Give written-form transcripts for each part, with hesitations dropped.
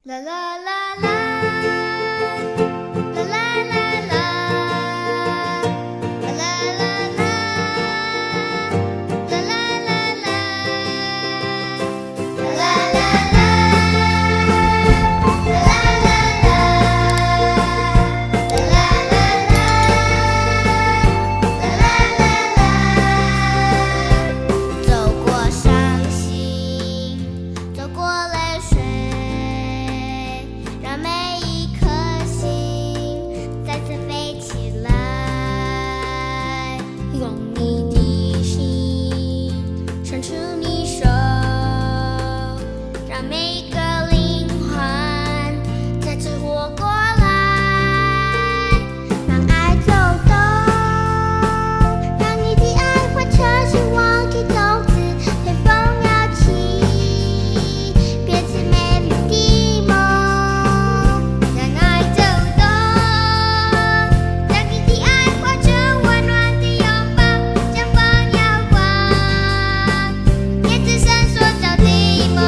La la la la, la la la la, la la la la, la la la la, la la la la, la la la la, la la la la，走过伤心，走过泪水。让每一颗心再次飞起来，用你的心伸出你手，让每一个灵魂再次活过来，让爱走动，让你的爱化成希望给种子，随风摇起，变成美丽的梦。让爱走动，让你的爱化成温暖的拥抱，将风摇晃，变成闪烁着的梦。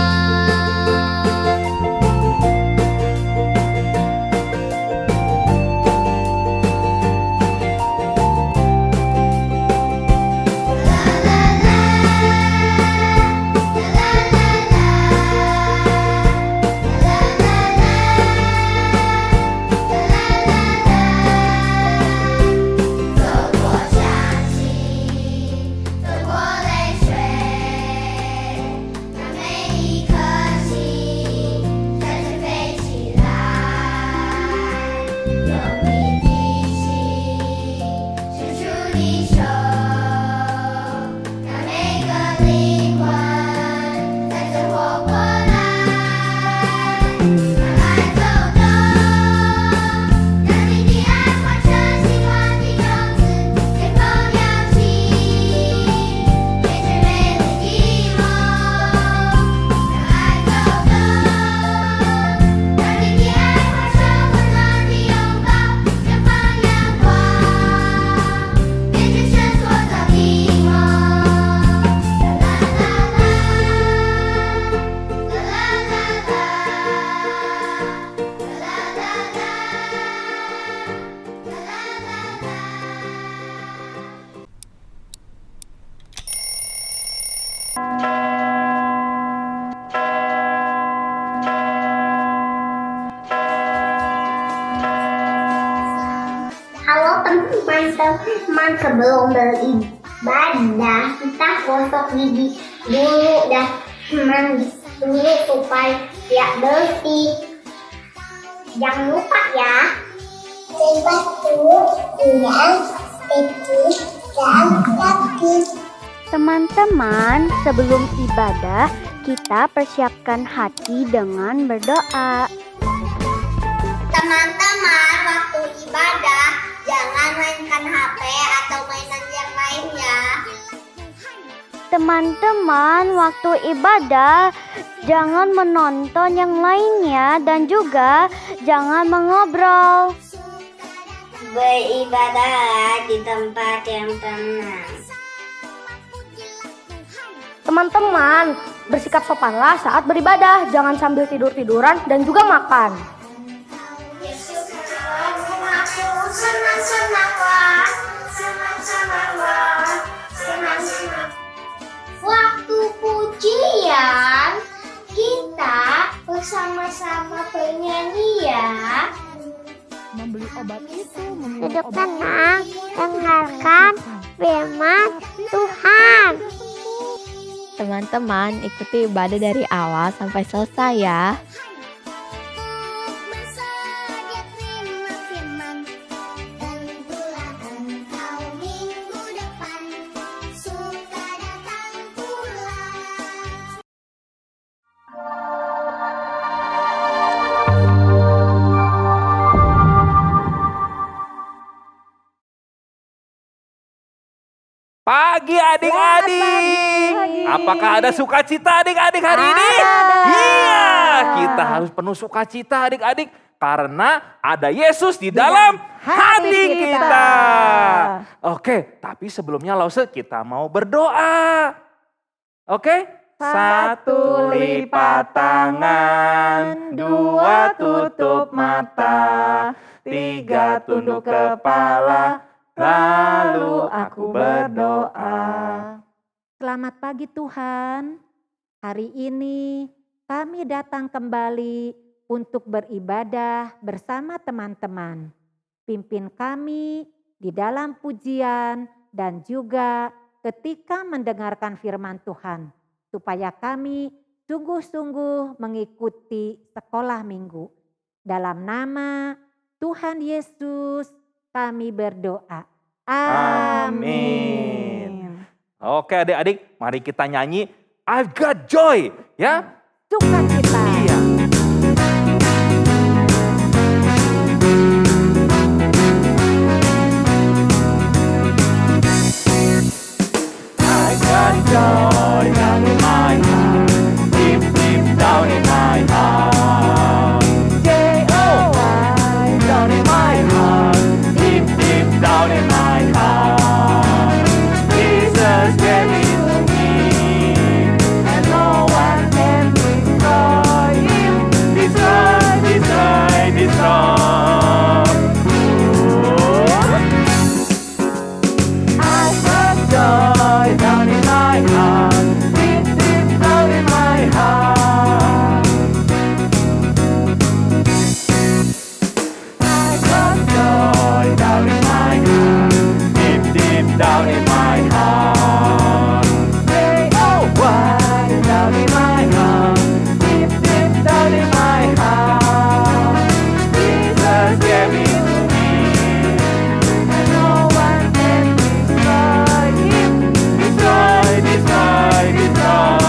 走过伤心，走过泪水，让每一颗心再次飞起来，用你的心伸出你手，让每个灵魂再次活过来，让爱走动，让你的爱化成希望的种子，随风摇起，变成美丽的梦。让爱走动，让你的爱化成温暖的拥抱，将风阳光，变成闪烁着的梦。啦啦啦啦，啦啦啦啦，啦啦啦啦，啦啦啦。Halo teman-teman, sebelum beribadah kita gosok gigi dulu dan mandi dulu supaya bersih. Jangan lupa ya. Batu yang tipis dan kaki. Teman-teman, sebelum ibadah, kita persiapkan hati dengan berdoa. Teman-teman, waktu ibadah jangan mainkan HP atau mainan yang lainnya. Teman-teman, waktu ibadah, jangan menonton yang lainnya dan juga jangan mengobrol. Beribadah di tempat yang tenang. Teman-teman, bersikap sopanlah saat beribadah, jangan sambil tidur-tiduran dan juga makan. Yesus aku senang-senanglah, senang-senanglah, senang-senang. Waktu pujian kita bersama-sama bernyanyi ya. Membeli obat itu, Duduk tenang, dengarkan firman Tuhan. Teman-teman, ikuti ibadah dari awal sampai selesai ya. Bersaja terima firman, dan itulah engkau minggu depan, suka datang pulang. Pagi adik-adik. Apakah ada sukacita adik-adik hari ini? Iya, kita harus penuh sukacita adik-adik karena ada Yesus di dalam hati kita. Oke, tapi sebelumnya Lause kita mau berdoa. Oke? Satu lipat tangan, dua tutup mata, tiga tunduk kepala, lalu aku berdoa. Selamat pagi Tuhan. Hari ini kami datang kembali untuk beribadah bersama teman-teman. Pimpin kami di dalam pujian dan juga ketika mendengarkan firman Tuhan, supaya kami sungguh-sungguh mengikuti sekolah minggu. Dalam nama Tuhan Yesus kami berdoa. Amin. Oke adik-adik, mari kita nyanyi I've got joy, ya. Sukacita. Iya. I've got joy down in my heart, deep, deep down in my heart. J-O-Y down in my heart, deep, deep down in my heart. Jesus gave it to me, and no one can destroy him. Destroy, destroy, destroy. I've got joy down in my heart, deep, deep down in my heart. I've got joy down in my heart, deep, deep down in my heart. J-O-Y down in my heart, deep, deep down in my heart. Jesus gave it to me, and no one can destroy him. Destroy, destroy, destroy.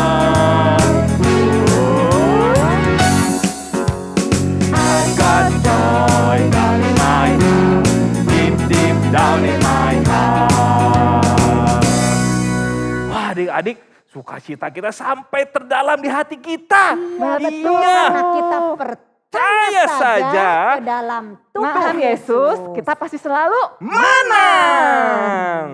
I've got joy down in my heart, deep, deep down in my heart. Wah adik-adik, sukacita kita sampai terdalam di hati kita. Betul, Iya. karena kita percaya Percaya saja ke dalam Tuhan Tuhan Yesus, kita pasti selalu menang.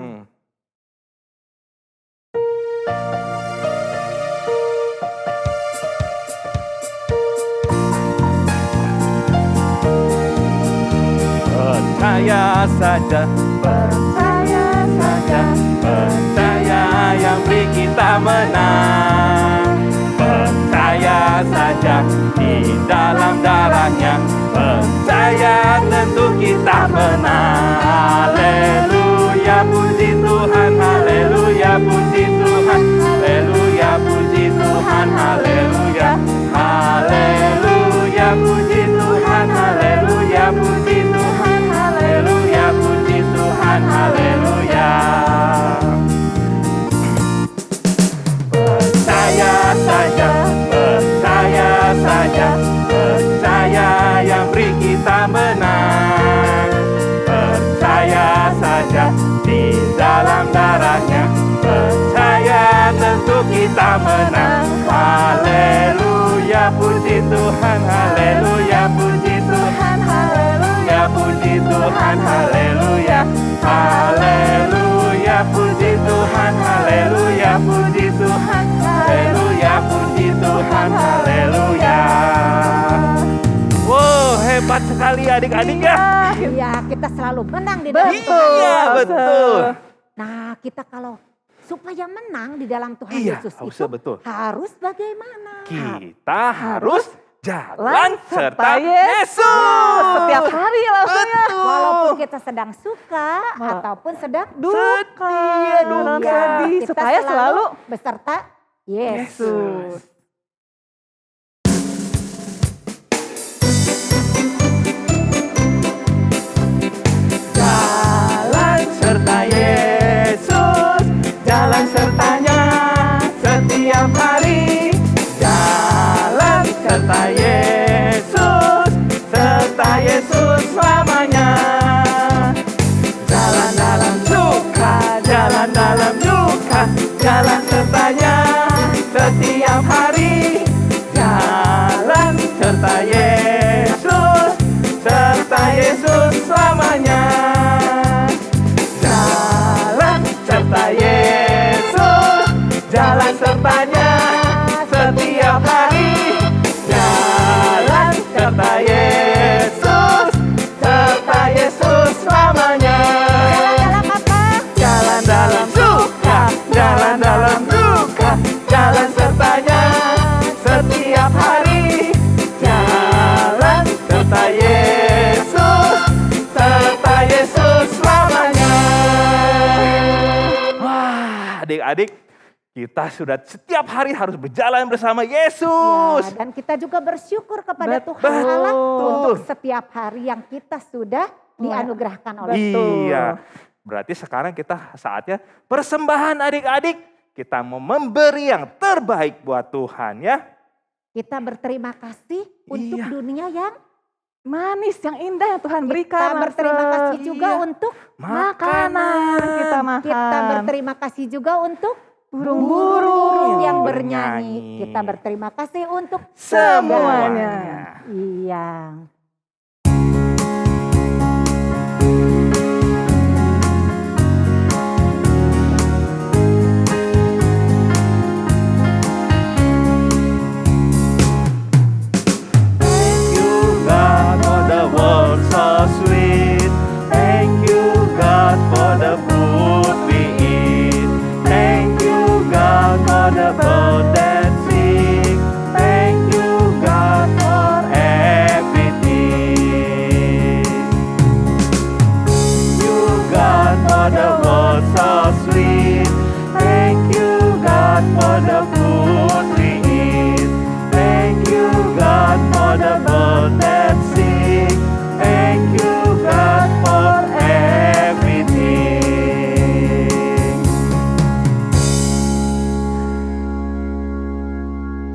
Percaya saja, percaya saja, percaya yang beri kita menang. Percaya saja di dalam darahnya, percaya tentu kita menang. Haleluya, puji Tuhan, haleluya, puji Tuhan, haleluya, puji Tuhan, haleluya, haleluya, puji Tuhan, haleluya, puji Tuhan, haleluya, puji Tuhan, haleluya. Percaya saja, percaya saja, percaya yang beri kita menang. Percaya saja di dalam darahnya, percaya tentu kita menang. Haleluya, puji Tuhan, haleluya, puji Tuhan, haleluya, puji Tuhan, haleluya, haleluya, puji Tuhan, haleluya, puji Tuhan, haleluya, puji Tuhan, haleluya. Wow, hebat sekali adik-adik ya. Iya, kita selalu menang di dalam Betul. Tuhan. Iya, betul. Nah, kita kalau supaya menang di dalam Tuhan Iya, Yesus harus itu betul. harus bagaimana? Kita harus jalan serta serta Yesus. setiap hari langsungnya. Walaupun kita sedang suka ataupun sedang duka. dalam Iya, sedih, kita supaya selalu beserta Yesus. Jalan serta Yesus, jalan sertanya setiap hari. Jalan serta Yesus, serta Yesus selamanya. Jalan dalam suka, jalan dalam duka, jalan sertanya setiap hari. Jalan serta Yesus, serta Yesus selamanya. Jalan serta Yesus, jalan sertanya adik-adik, kita sudah setiap hari harus berjalan bersama Yesus. Ya, dan kita juga bersyukur kepada Betul. Tuhan Allah Betul. untuk setiap hari yang kita sudah dianugerahkan oleh Iya, berarti sekarang kita saatnya persembahan adik-adik. Kita mau memberi yang terbaik buat Tuhan ya. Kita berterima kasih untuk Iya. dunia yang Manis yang indah yang Tuhan kita berikan. berterima Langsung. kasih juga Iya. untuk Makanan kita makan. kita berterima kasih juga untuk Burung-burung yang yang bernyanyi. bernyanyi. Kita berterima kasih untuk Semuanya. Iya. Thank you God for the world so sweet. Thank you God for the food we eat. Thank you God for the bird that sing. Thank you God for everything. You God for the world so sweet. Thank you God for the food we eat. Thank you God for the bird that sing. Thank you God for everything.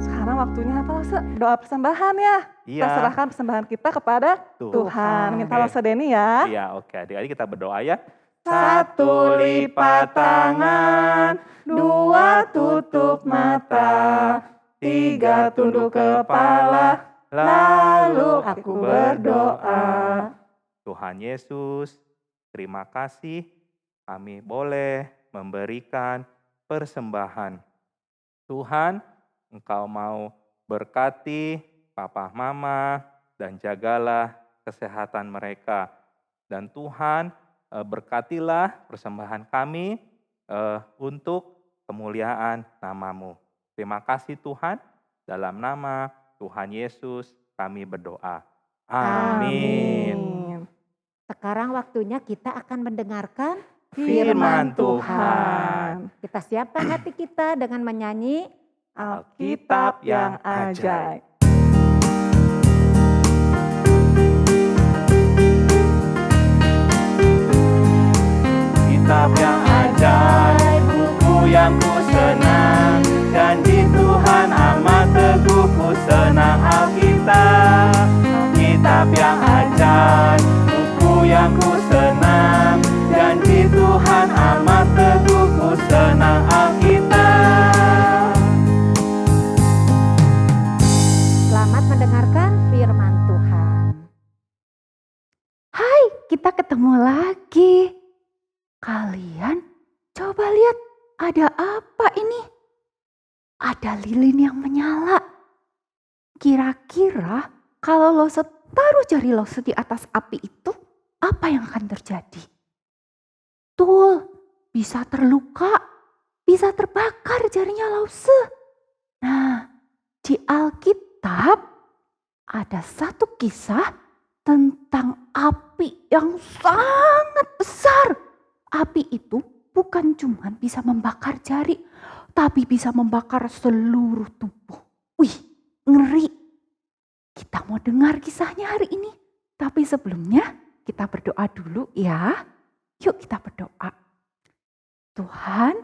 Sekarang waktunya apa Lose? Doa persembahan ya. Iya. Kita serahkan persembahan kita kepada Tuhan. Minta Oke. Lose Deni ya. Iya, oke, adik-adik kita berdoa ya. Satu lipat tangan, dua tutup mata, tiga tunduk kepala, lalu aku berdoa. Tuhan Yesus, terima kasih kami boleh memberikan persembahan. Tuhan, Engkau mau berkati papa mama dan jagalah kesehatan mereka. Dan Tuhan, berkatilah persembahan kami untuk kemuliaan nama-Mu. Terima kasih Tuhan, dalam nama Tuhan Yesus kami berdoa. Amin. Sekarang waktunya kita akan mendengarkan Firman Tuhan. Kita siapkan hati kita dengan menyanyi Alkitab yang ajaib. Kitab yang ajaib, buku yang ku senang, janji Tuhan amat teguh, ku senang Alkitab. Kitab yang ajaib, buku yang ku senang, janji Tuhan amat teguh, ku senang Alkitab. Selamat mendengarkan firman Tuhan. Hai, kita ketemu lagi. Kalian coba lihat, ada apa ini? Ada lilin yang menyala. Kira-kira kalau Lose taruh jari Lose di atas api itu, apa yang akan terjadi? Betul, bisa terluka, bisa terbakar jarinya Lose. Nah, di Alkitab ada satu kisah tentang api yang sangat besar. Api itu bukan cuma bisa membakar jari, tapi bisa membakar seluruh tubuh. Wih, ngeri. Kita mau dengar kisahnya hari ini. Tapi sebelumnya kita berdoa dulu ya. Yuk kita berdoa. Tuhan,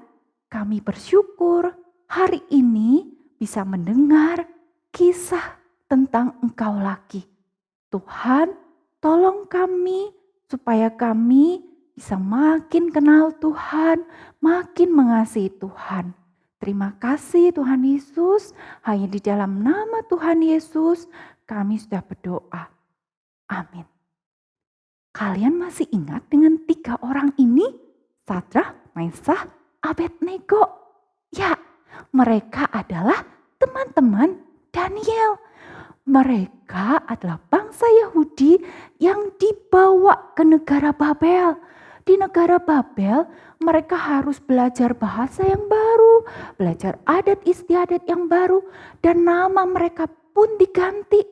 kami bersyukur hari ini bisa mendengar kisah tentang Engkau lagi. Tuhan, tolong kami supaya kami bisa makin kenal Tuhan, makin mengasihi Tuhan. Terima kasih Tuhan Yesus, hanya di dalam nama Tuhan Yesus kami sudah berdoa. Amin. Kalian masih ingat dengan 3 orang ini? Sadrah, Mesah, Abednego. Ya, mereka adalah teman-teman Daniel. Mereka adalah bangsa Yahudi yang dibawa ke negara Babel. Di negara Babel, mereka harus belajar bahasa yang baru, belajar adat istiadat yang baru, dan nama mereka pun diganti.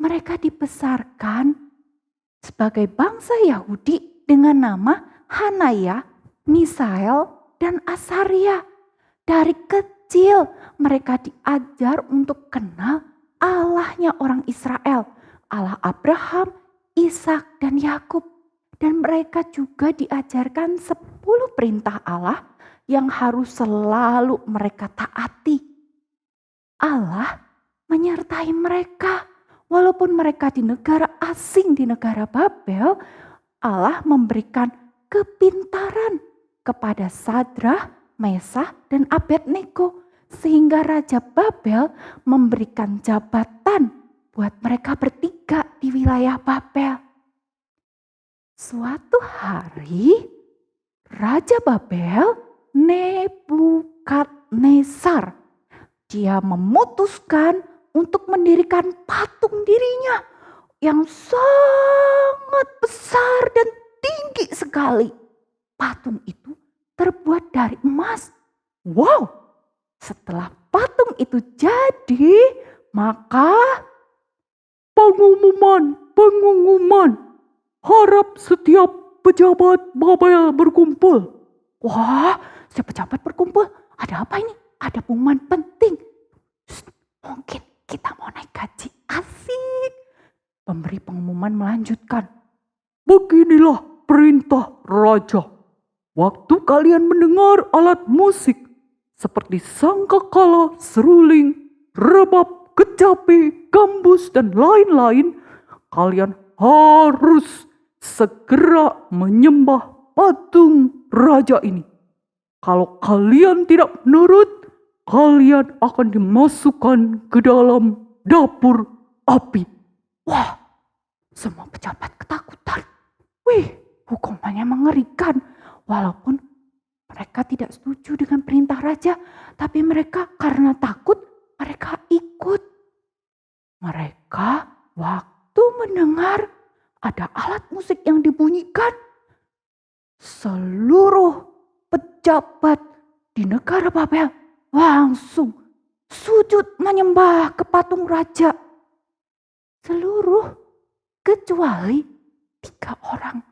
Mereka dibesarkan sebagai bangsa Yahudi dengan nama Hanaya, Misael, dan Asaria. Dari kecil mereka diajar untuk kenal Allahnya orang Israel, Allah Abraham, Ishak, dan Yakub. Dan mereka juga diajarkan 10 perintah Allah yang harus selalu mereka taati. Allah menyertai mereka. Walaupun mereka di negara asing, di negara Babel, Allah memberikan kepintaran kepada Sadrah, Mesah, dan Abednego. Sehingga Raja Babel memberikan jabatan buat mereka bertiga di wilayah Babel. Suatu hari, Raja Babel, Nebukadnezar, dia memutuskan untuk mendirikan patung dirinya yang sangat besar dan tinggi sekali. Patung itu terbuat dari emas. Wow, setelah patung itu jadi, maka pengumuman, harap setiap pejabat Babel berkumpul. Wah, setiap pejabat berkumpul. Ada apa ini? Ada pengumuman penting. Mungkin kita mau naik gaji. Asik. Pemberi pengumuman melanjutkan. Beginilah perintah raja. Waktu kalian mendengar alat musik seperti sangkakala, seruling, rebab, kecapi, gambus, dan lain-lain, kalian harus segera menyembah patung raja ini. Kalau kalian tidak menurut, kalian akan dimasukkan ke dalam dapur api. Wah, semua pejabat ketakutan. Wih, hukumannya mengerikan. Walaupun mereka tidak setuju dengan perintah raja, tapi mereka karena takut, mereka ikut. Mereka waktu mendengar ada alat musik yang dibunyikan, seluruh pejabat di negara Babel langsung sujud menyembah ke patung raja. Seluruh kecuali 3 orang,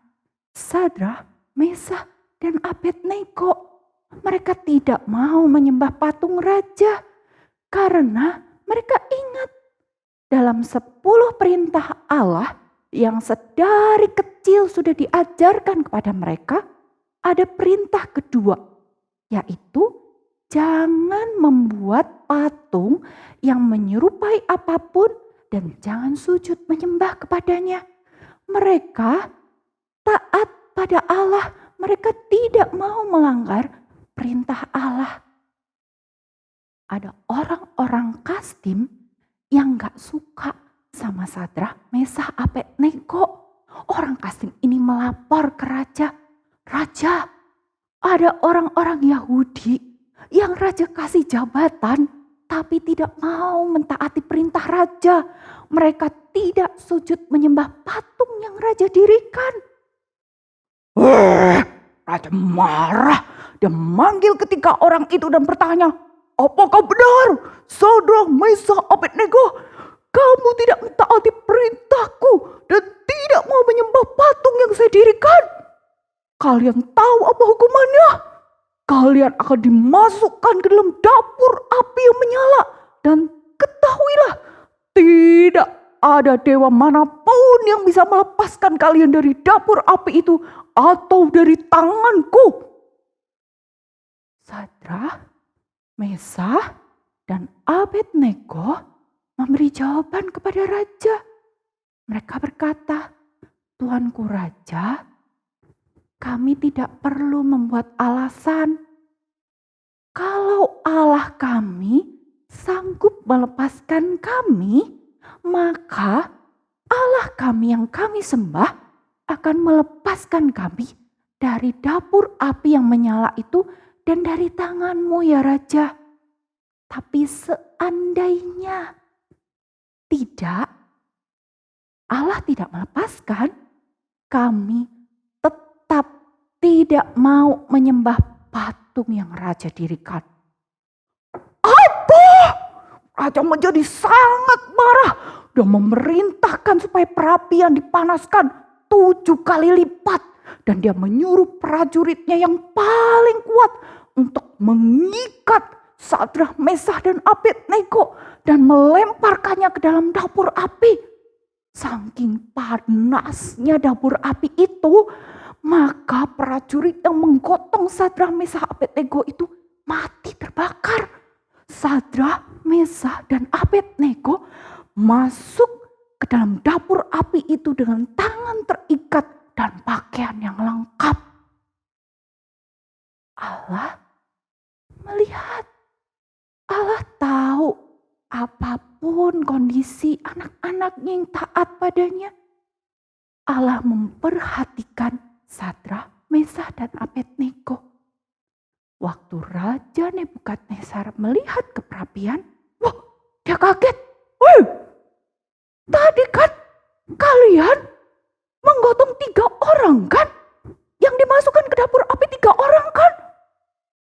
Sadrah, Mesah, dan Abednego. Mereka tidak mau menyembah patung raja karena mereka ingat dalam 10 perintah Allah yang sedari kecil sudah diajarkan kepada mereka, ada perintah kedua, yaitu jangan membuat patung yang menyerupai apapun dan jangan sujud menyembah kepadanya. Mereka taat pada Allah, mereka tidak mau melanggar perintah Allah. Ada orang-orang Kasdim yang gak suka sama Sadrah, Mesah, Abednego. Orang Kasdim ini melapor ke raja. Raja, ada orang-orang Yahudi yang raja kasih jabatan tapi tidak mau mentaati perintah raja. Mereka tidak sujud menyembah patung yang raja dirikan. Raja marah. Dia manggil ketiga orang itu dan bertanya, apakah benar, Sadrah, Mesah, Abednego, kamu tidak mentaati perintahku dan tidak mau menyembah patung yang saya dirikan? Kalian tahu apa hukumannya? Kalian akan dimasukkan ke dalam dapur api yang menyala. Dan ketahuilah, tidak ada dewa manapun yang bisa melepaskan kalian dari dapur api itu atau dari tanganku. Sadrah, Mesah, dan Abednego memberi jawaban kepada raja. Mereka berkata, Tuanku Raja, kami tidak perlu membuat alasan. Kalau Allah kami sanggup melepaskan kami, maka Allah kami yang kami sembah akan melepaskan kami dari dapur api yang menyala itu dan dari tanganmu ya Raja. Tapi seandainya tidak, Allah tidak melepaskan, kami tetap tidak mau menyembah patung yang raja dirikan. Apa? Raja menjadi sangat marah dan memerintahkan supaya perapian dipanaskan 7 kali lipat. Dan dia menyuruh prajuritnya yang paling kuat untuk mengikat Sadrah, Mesah, dan Abednego dan melemparkannya ke dalam dapur api. Saking panasnya dapur api itu, maka prajurit yang menggotong Sadrah, Mesah, Abednego itu mati terbakar. Sadrah, Mesah, dan Abednego masuk ke dalam dapur api itu dengan tangan terikat dan pakaian yang lengkap. Allah melihat, Allah tahu apapun kondisi anak-anaknya yang taat padanya. Allah memperhatikan Sadrah, Mesah, dan Abednego. Waktu Raja Nebukadnezar melihat keperapian, wah, dia kaget. Wih, tadi kan kalian menggotong 3 orang kan? Yang dimasukkan ke dapur api 3 orang kan?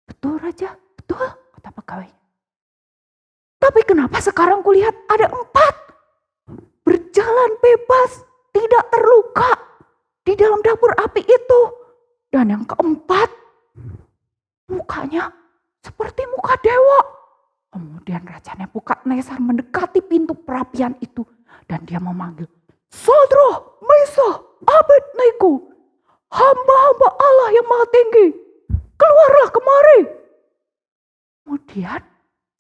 Betul Raja, betul, kata pegawai. Tapi kenapa sekarang kulihat ada 4 berjalan bebas, tidak terluka di dalam dapur api itu. Dan yang keempat, mukanya seperti muka dewa. Kemudian Raja Nebukadnezar mendekati pintu perapian itu dan dia memanggil, Sadrah, Mesah, Abednego, hamba-hamba Allah yang Maha Tinggi, keluarlah kemari. Kemudian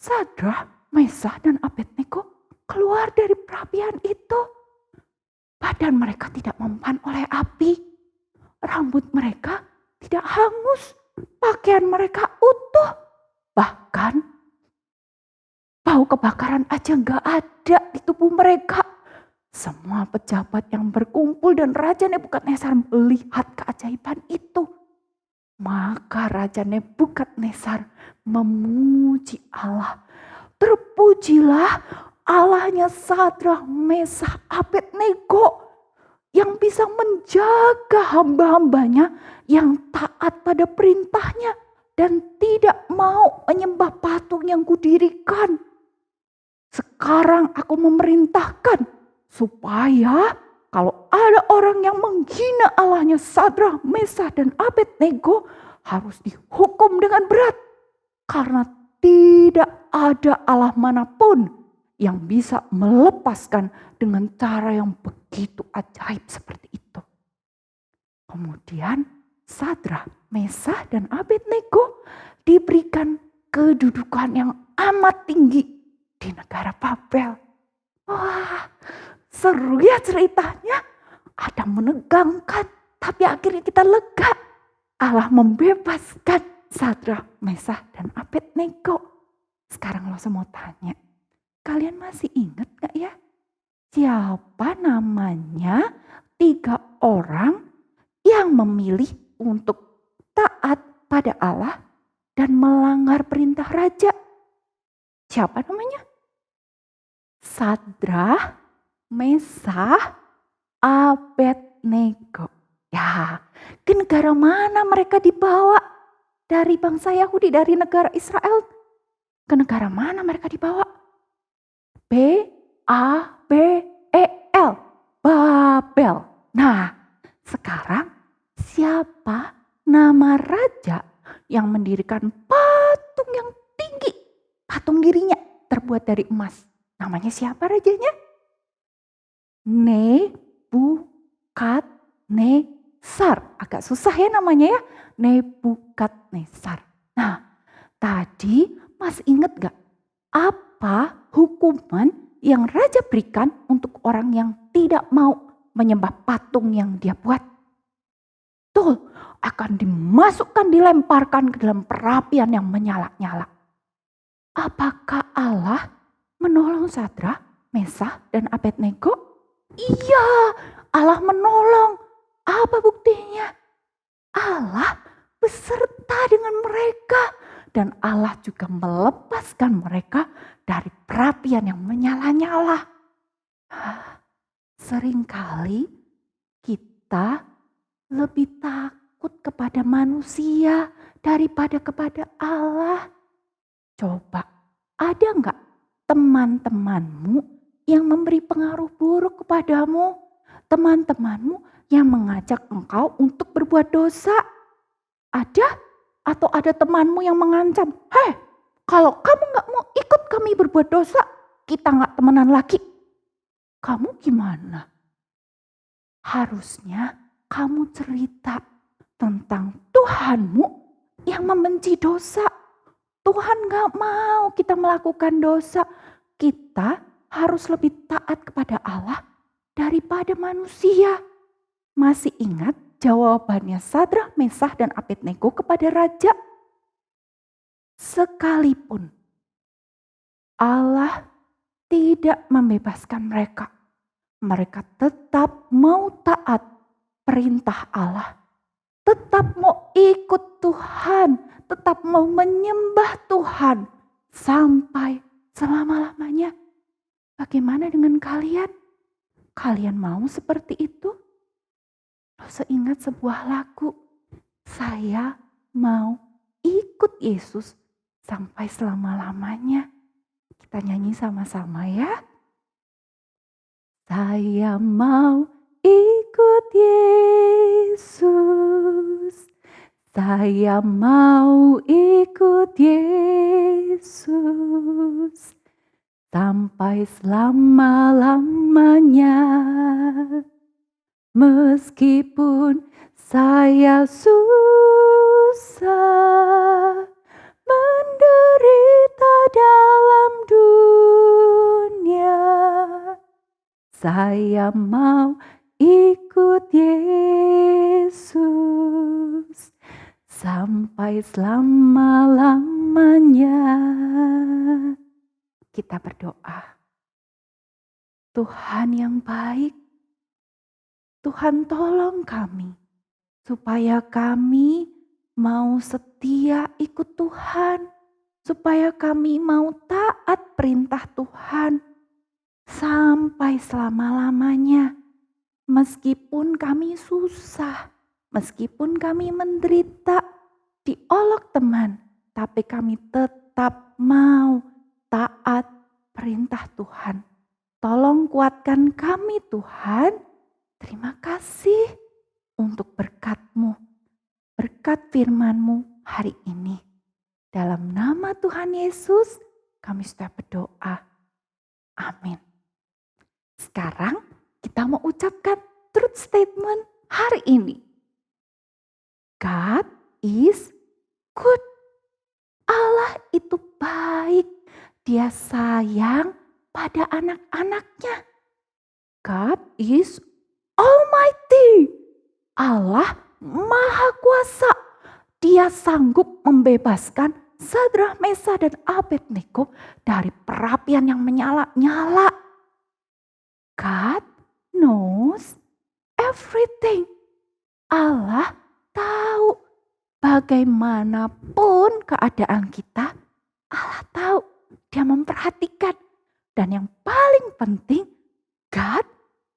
Sadrah, Mesah, dan Abednego keluar dari perapian itu. Badan mereka tidak mempan oleh api, rambut mereka tidak hangus, pakaian mereka utuh, bahkan bau kebakaran aja gak ada di tubuh mereka. Semua pejabat yang berkumpul dan Raja Nebukadnezar melihat keajaiban itu. Maka Raja Nebukadnezar memuji Allah. Terpujilah Allahnya Sadrah, Mesah, Abednego yang bisa menjaga hamba-hambanya yang taat pada perintahnya dan tidak mau menyembah patung yang kudirikan. Sekarang aku memerintahkan supaya kalau ada orang yang menghina Allahnya Sadrah, Mesah, dan Abednego harus dihukum dengan berat. Karena tidak ada Allah manapun yang bisa melepaskan dengan cara yang begitu ajaib seperti itu. Kemudian Sadrah, Mesah, dan Abednego diberikan kedudukan yang amat tinggi di negara Babel. Wah, seru ya ceritanya. Ada menegangkan, tapi akhirnya kita lega. Allah membebaskan Sadrah, Mesah, dan Abednego. Sekarang lo semua tanya, kalian masih ingat gak ya? Siapa namanya 3 orang yang memilih untuk taat pada Allah dan melanggar perintah raja? Siapa namanya? Sadrah, Mesah, Abednego. Ya, ke negara mana mereka dibawa? Dari bangsa Yahudi, dari negara Israel. Ke negara mana mereka dibawa? B-A-B-E-L. Babel. Nah, sekarang siapa nama raja yang mendirikan patung yang tinggi? Patung dirinya terbuat dari emas. Namanya siapa rajanya? Nebukadnezar. Agak susah ya namanya ya. Nebukadnezar. Nah, tadi Mas ingat gak apa hukuman yang raja berikan untuk orang yang tidak mau menyembah patung yang dia buat? Tuh, akan dimasukkan, dilemparkan ke dalam perapian yang menyala-nyala. Apakah Allah menolong Sadrah, Mesah, dan Abednego? Iya, Allah menolong. Apa buktinya? Allah beserta dengan mereka. Dan Allah juga melepaskan mereka dari perapian yang menyala-nyala. Seringkali kita lebih takut kepada manusia daripada kepada Allah. Coba, ada enggak teman-temanmu yang memberi pengaruh buruk kepadamu? Teman-temanmu yang mengajak engkau untuk berbuat dosa? Ada? atau ada temanmu yang mengancam, "Hei, kalau kamu gak mau ikut kami berbuat dosa, kita gak temenan lagi." Kamu gimana? Harusnya kamu cerita tentang Tuhanmu yang membenci dosa. Tuhan gak mau kita melakukan dosa. Kita harus lebih taat kepada Allah daripada manusia. Masih ingat jawabannya Sadrak, Mesah, dan Abednego kepada raja? Sekalipun Allah tidak membebaskan mereka, mereka tetap mau taat perintah Allah. Tetap mau ikut Tuhan, tetap mau menyembah Tuhan sampai selama-lamanya. Bagaimana dengan kalian? Kalian mau seperti itu? Seingat sebuah lagu, saya mau ikut Yesus sampai selama-lamanya. Kita nyanyi sama-sama ya. Saya mau ikut Yesus. Saya mau ikut Yesus sampai selama-lamanya. Meskipun saya susah menderita dalam dunia, saya mau ikut Yesus sampai selama-lamanya. Kita berdoa. Tuhan yang baik, Tuhan tolong kami supaya kami mau setia ikut Tuhan, supaya kami mau taat perintah Tuhan sampai selama-lamanya. Meskipun kami susah, meskipun kami menderita, diolok teman, tapi kami tetap mau taat perintah Tuhan. Tolong kuatkan kami Tuhan. Terima kasih untuk berkat-Mu, berkat firman-Mu hari ini. Dalam nama Tuhan Yesus kami sudah berdoa. Amin. Sekarang kita mau ucapkan truth statement hari ini. God is good. Allah itu baik. Dia sayang pada anak-anaknya. God is Almighty. Allah Maha Kuasa. Dia sanggup membebaskan Sadrak, Mesah, dan Abednego dari perapian yang menyala-nyala. God knows everything. Allah tahu bagaimanapun keadaan kita. Allah tahu, Dia memperhatikan. Dan yang paling penting, God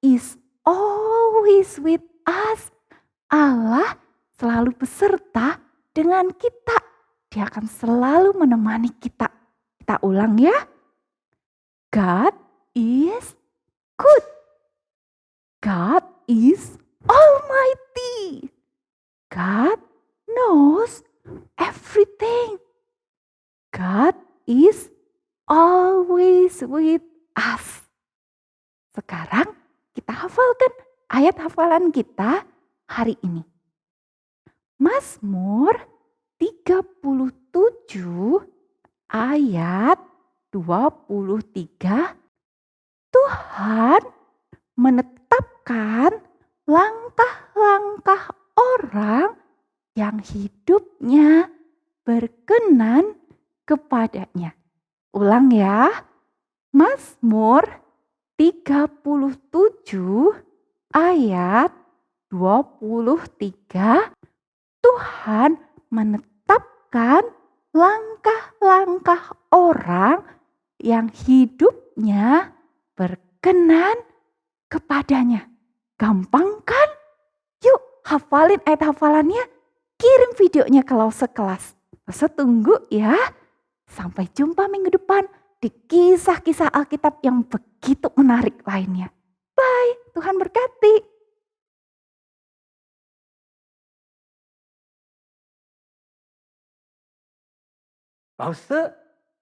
is always with us. Allah selalu beserta dengan kita. Dia akan selalu menemani kita. Kita ulang ya. God is good. God is almighty. God knows everything. God is always with us. Sekarang kita hafalkan ayat hafalan kita hari ini. Mazmur 37 ayat 23. Tuhan menetapkan langkah-langkah orang yang hidupnya berkenan kepadanya. Ulang ya. Mazmur 37 ayat 23. Tuhan menetapkan langkah-langkah orang yang hidupnya berkenan kepadanya. Gampang kan? Yuk hafalin ayat hafalannya. Kirim videonya ke Lause kelas. Lause tunggu ya. Sampai jumpa minggu depan di kisah-kisah Alkitab yang begitu menarik lainnya. Bye, Tuhan berkati. Lause,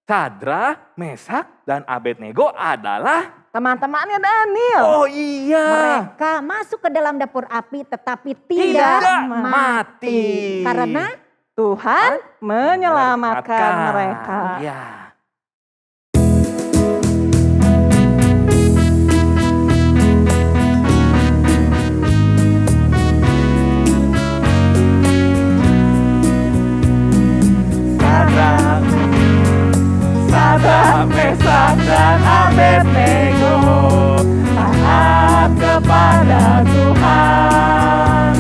Sadrak, Mesak, dan Abednego adalah... Teman-temannya Daniel. Oh iya. Mereka masuk ke dalam dapur api tetapi tidak mati. Karena Tuhan menyelamatkan mereka. Ya. Sadrak, Mesak, dan Abednego taat kepada Tuhan,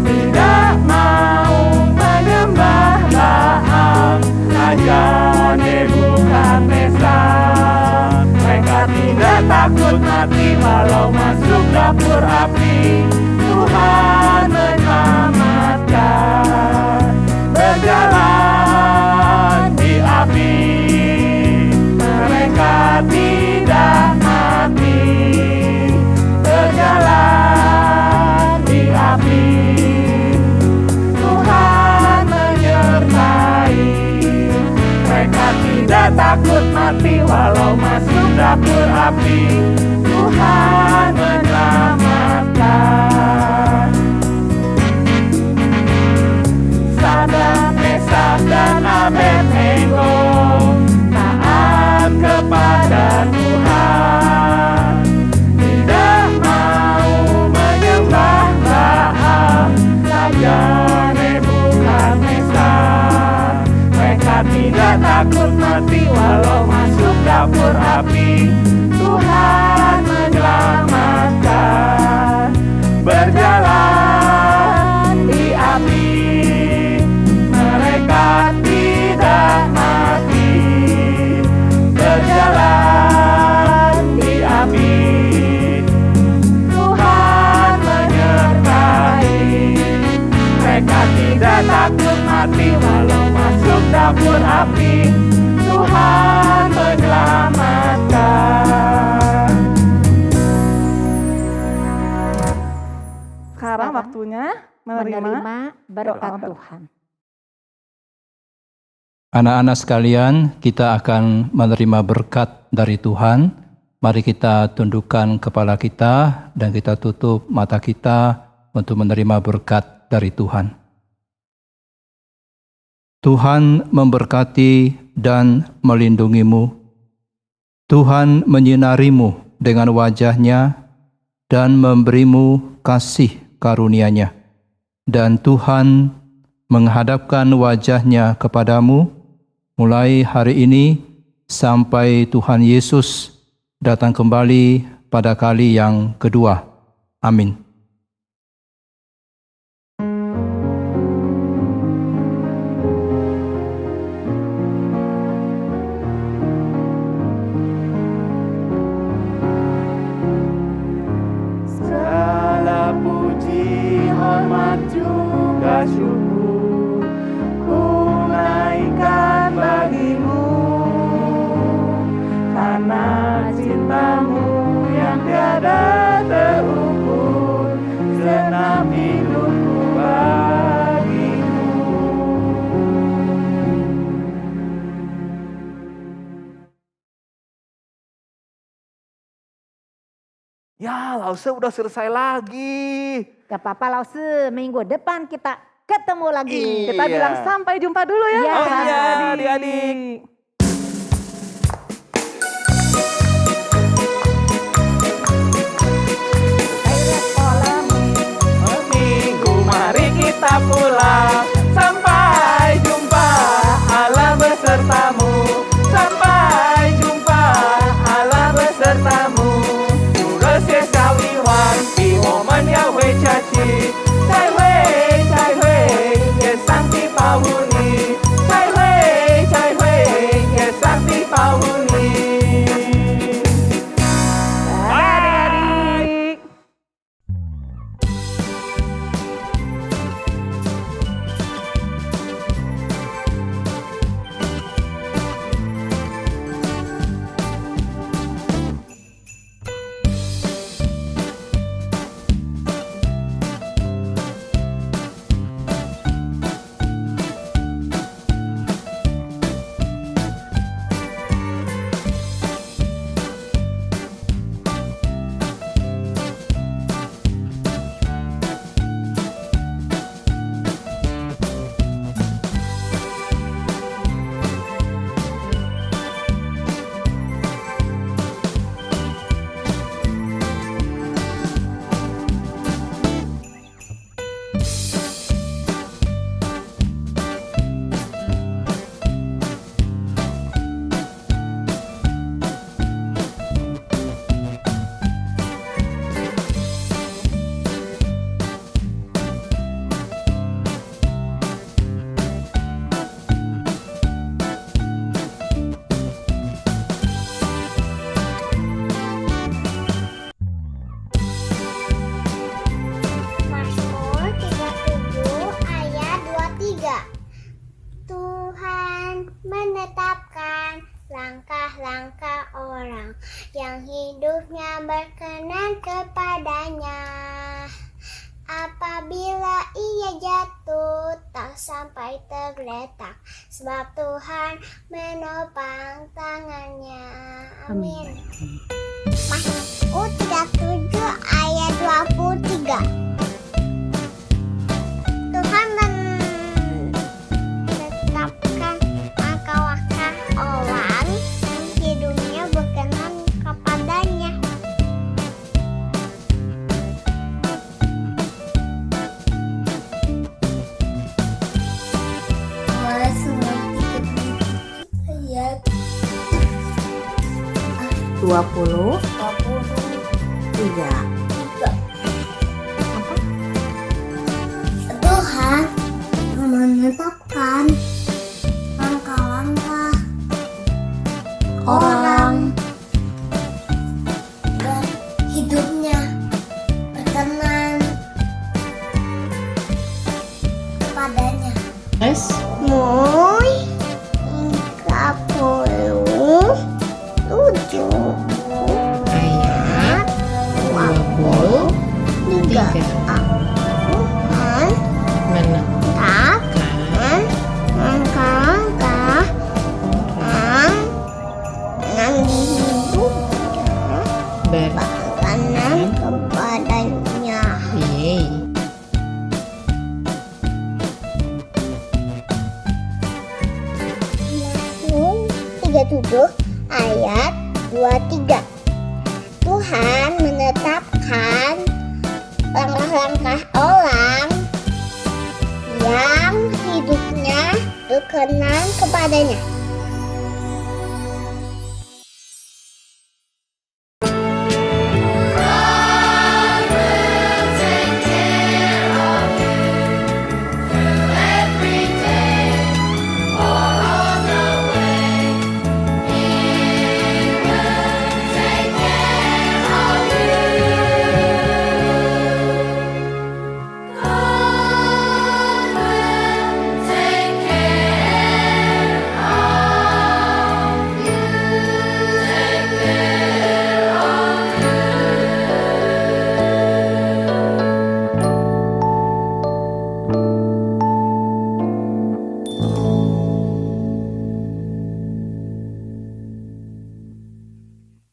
tidak mau menyembah Baal, raja Nebukadnezar. Mereka tidak takut mati walau masuk dapur api. Tuhan menyelamatkan, berjalan di api. Mereka tidak mati, berjalan di api. Tuhan menyertai, mereka tidak takut mati walau masuk dapur api. Tuhan menyelamatkan. Sadrak, Mesak, dan Abednego kepada Tuhan, tidak mau menyembah Baal, raja Nebukadnezar. Mereka tidak takut mati walau masuk dapur api. Tuhan menyelamatkan, berjalan di api. Mereka tidak mati, berjalan di api. Tuhan menyertai, mereka tidak takut mati walau masuk dapur api. Tuhan menyelamatkan. Sekarang waktunya menerima berkat doa. Tuhan. Anak-anak sekalian, kita akan menerima berkat dari Tuhan. Mari kita tundukkan kepala kita dan kita tutup mata kita untuk menerima berkat dari Tuhan. Tuhan memberkati dan melindungimu. Tuhan menyinarimu dengan wajah-Nya dan memberimu kasih karunia-Nya. Dan Tuhan menghadapkan wajah-Nya kepadamu mulai hari ini sampai Tuhan Yesus datang kembali pada kali yang kedua. Amin. Segala puji, hormat juga syukur ku naikkan bagimu, karena cintamu yang tiada terukur, senam hidupku bagimu. Ya, Lause udah selesai lagi. Gak apa-apa Lause, minggu depan kita ketemu lagi. Kita bilang sampai jumpa dulu ya. Iya. Oh iya, adik-adik. Minggu mari kita pulang. Sampai jumpa, Allah besertamu. Sampai jumpa, Allah besertamu. Terus ya sawiwan, di momen ya we caci. Cai we, ye sang di pawuni. Cai we, yang hidupnya berkenan kepadanya. Apabila ia jatuh tak sampai tergeletak, sebab Tuhan menopang tangannya. Amin. Mazmur 37 ayat 23. Tuhan menetapkan langkah-langkah orang yang hidupnya berkenan kepadanya. Mazmur 37 ayat 23. Tuhan menetapkan langkah-langkah orang dan hidupnya berkenan kepadanya. Mazmur 37 ayat 23. Tuhan menetapkan langkah-langkah orang yang hidupnya berkenan kepadanya. Mazmur 37 ayat 23. Tuhan menetapkan langkah-langkah orang yang hidupnya berkenan kepadanya.